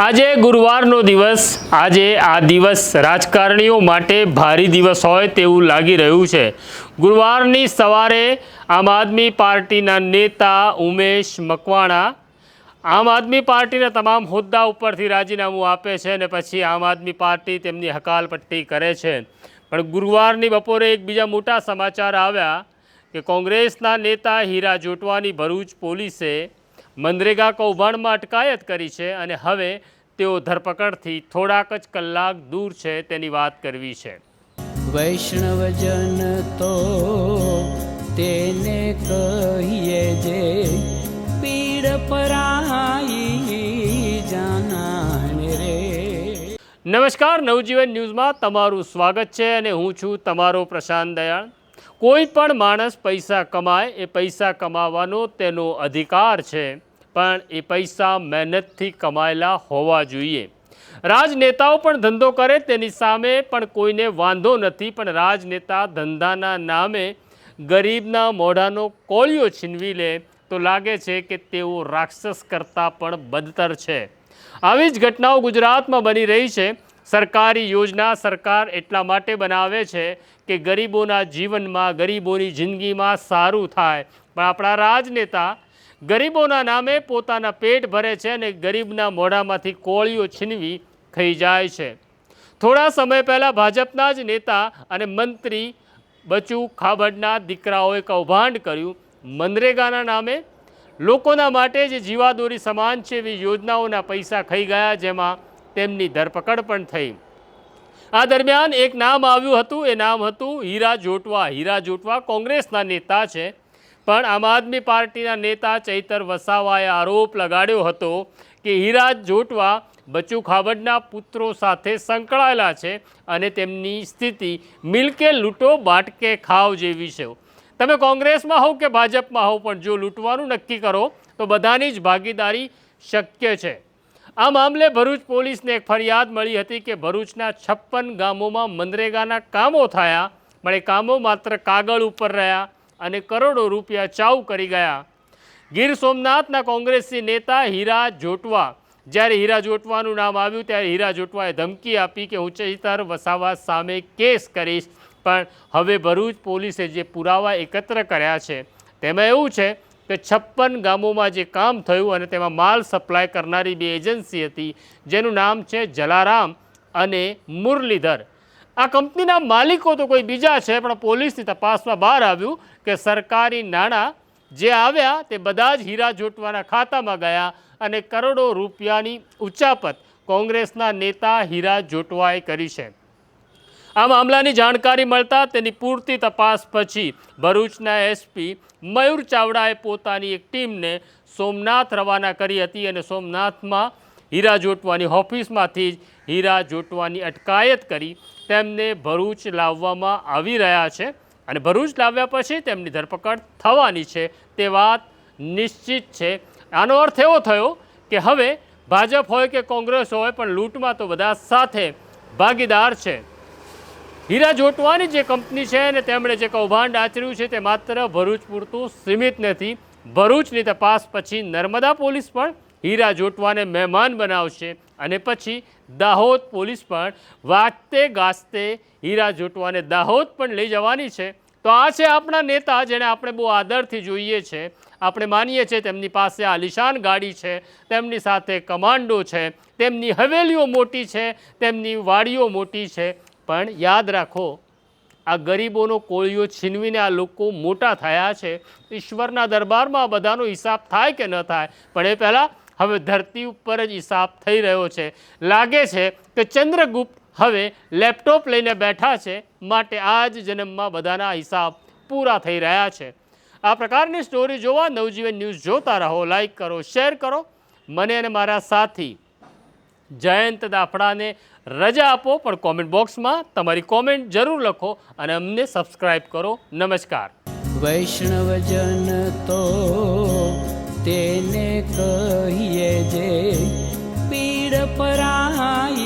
આજે ગુરુવારનો દિવસ આજે આ દિવસ રાજકારણીઓ માટે ભારી દિવસ હોય તેવું લાગી રહ્યું છે। ગુરુવારની સવારે આમ આદમી પાર્ટીના નેતા ઉમેશ મકવાણા આમ આદમી પાર્ટીના તમામ હોદ્દા ઉપરથી રાજીનામું આપે છે અને પછી આમ આદમી પાર્ટી તેમની હકાલપટ્ટી કરે છે। પણ ગુરુવારની બપોરે એક બીજા મોટા સમાચાર આવ્યા કે કોંગ્રેસના નેતા હીરા જોટવાની ભરૂચ પોલીસે મનરેગા કૌભાંડમાં અટકાયત કરી છે અને હવે તેઓ ધરપકડથી થોડાક જ કલાક દૂર છે તેની વાત કરવી છે। વૈષ્ણવજન તો તેને કહીએ જે પીડ પરાઈ જાનાને રે। નમસ્કાર, નવજીવન ન્યૂઝમાં તમારું સ્વાગત છે અને હું છું તમારો પ્રશાંત દયાળ। કોઈ પણ માણસ પૈસા કમાય એ પૈસા કમાવાનો તેનો અધિકાર છે, પણ એ પૈસા મહેનતથી કમાયેલા હોવા જોઈએ। રાજનેતાઓ પણ ધંધો કરે તેની સામે પણ કોઈને વાંધો નથી, પણ રાજનેતા ધંધાના નામે ગરીબના મોઢાનો કોળિયો છીનવી લે તો લાગે છે કે તેઓ રાક્ષસ કરતાં પણ બદતર છે। આવી જ ઘટનાઓ ગુજરાતમાં બની રહી છે। સરકારી યોજના સરકાર એટલા માટે બનાવે છે કે ગરીબોના જીવનમાં, ગરીબોની જિંદગીમાં સારું થાય, પણ આપણા રાજનેતા ગરીબોના નામે પોતાના પેટ ભરે છે અને ગરીબના મોઢામાંથી કોળિયો છીનવી ખાઈ જાય છે। થોડા સમય પહેલાં ભાજપના જ નેતા અને મંત્રી બચુ ખાબડના દીકરાઓએ કૌભાંડ કર્યું। મનરેગાના નામે લોકોના માટે જે જીવાદોરી સમાન છે એવી યોજનાઓના પૈસા ખાઈ ગયા, જેમાં તેમની ધરપકડ પણ થઈ। આ દરમિયાન એક નામ આવ્યું હતું, એ નામ હતું હીરા જોટવા। હીરા જોટવા કોંગ્રેસના નેતા છે, પણ આમ આદમી પાર્ટીના નેતા ચૈતર વસાવાએ આરોપ લગાડ્યો હતો કે હીરા જોટવા બચુ ખાબડના પુત્રો સાથે સંકળાયેલા છે અને તેમની સ્થિતિ મિલકે લૂંટો બાટકે ખાવ જેવી છે। તમે કોંગ્રેસમાં હો કે ભાજપમાં હો, પણ જો લૂંટવાનું નક્કી કરો તો બધાની જ ભાગીદારી શક્ય છે। આ મામલે ભરૂચ પોલીસને એક ફરિયાદ મળી હતી કે ભરૂચના 56 ગામોમાં મનરેગાના કામો થયા, પણ એ કામો માત્ર કાગળ ઉપર રહ્યા અને કરોડો રૂપિયા ચાઉ કરી ગયા। ગીર સોમનાથના કોંગ્રેસી નેતા હીરા જોટવા, જ્યારે હીરા જોટવાનું નામ આવ્યું ત્યારે હીરા જોટવાએ ધમકી આપી કે હું ચૈતર વસાવા સામે કેસ કરીશ। પણ હવે ભરૂચ પોલીસે જે પુરાવા એકત્ર કર્યા છે તેમાં એવું છે કે 56 ગામોમાં જે કામ થયું અને તેમાં માલ સપ્લાય કરનારી બે એજન્સી હતી, જેનું નામ છે જલારામ અને મુરલીધર। આ કંપનીના માલિકો તો કોઈ બીજા છે, પણ પોલીસની તપાસમાં બહાર આવ્યું કે સરકારી નાણાં જે આવ્યા તે બધા જ હીરા જોટવાના ખાતામાં ગયા અને કરોડો રૂપિયાની ઉચાપત કોંગ્રેસના નેતા હીરા જોટવાએ કરી છે। આ મામલાની જાણકારી મળતા તેની પૂરતી તપાસ પછી ભરૂચના એસપી મયુર ચાવડાએ પોતાની એક ટીમને સોમનાથ રવાના કરી હતી અને સોમનાથમાં હીરા જોટવાની ઓફિસમાંથી જ હીરા જોટવાની અટકાયત કરી તેમને ભરૂચ લાવવામાં આવી રહ્યા છે અને ભરૂચ લાવ્યા પછી તેમની ધરપકડ થવાની છે તે વાત નિશ્ચિત છે। આનો અર્થ એવો થયો કે હવે ભાજપ હોય કે કોંગ્રેસ હોય, પણ લૂંટમાં તો બધા સાથે ભાગીદાર છે। હીરા જોટવાની જે કંપની છે અને તેમણે જે કૌભાંડ આચર્યું છે તે માત્ર ભરૂચ પૂરતું સીમિત નથી। ભરૂચની તપાસ પછી નર્મદા પોલીસ પણ હીરા જોટવાને મહેમાન બનાવશે અને પછી દાહોદ પોલીસ પણ વાજતે ગાજતે હીરા જોટવાને દાહોદ પણ લઈ જવાની છે। તો આ છે આપણા નેતા, જેને આપણે બહુ આદરથી જોઈએ છે, આપણે માનીએ છીએ તેમની પાસે આલિશાન ગાડી છે, તેમની સાથે કમાન્ડો છે, તેમની હવેલીઓ મોટી છે, તેમની વાડીઓ મોટી છે, પણ યાદ રાખો આ ગરીબોનો કોળિયો છીનવીને આ લોકો મોટા થયા છે। ઈશ્વરના દરબારમાં આ બધાનો હિસાબ થાય કે ન થાય, પણ એ પહેલાં હવે ધરતી ઉપર જ હિસાબ થઈ રહ્યો છે। લાગે છે કે ચંદ્રગુપ્ત હવે લેપટોપ લઈને બેઠા છે, માટે આ જ જન્મમાં બધાના હિસાબ પૂરા થઈ રહ્યા છે। આ પ્રકારની સ્ટોરી જોવા નવજીવન ન્યૂઝ જોતા રહો, લાઈક કરો, શેર કરો। મને અને મારા સાથી જયંત દાફડાને રજા આપો, પણ કોમેન્ટ બોક્સમાં તમારી કોમેન્ટ જરૂર લખો અને અમને સબસ્ક્રાઈબ કરો। નમસ્કાર। વૈષ્ણવજન તો તેને કહીએ જે પીડ પરાઈ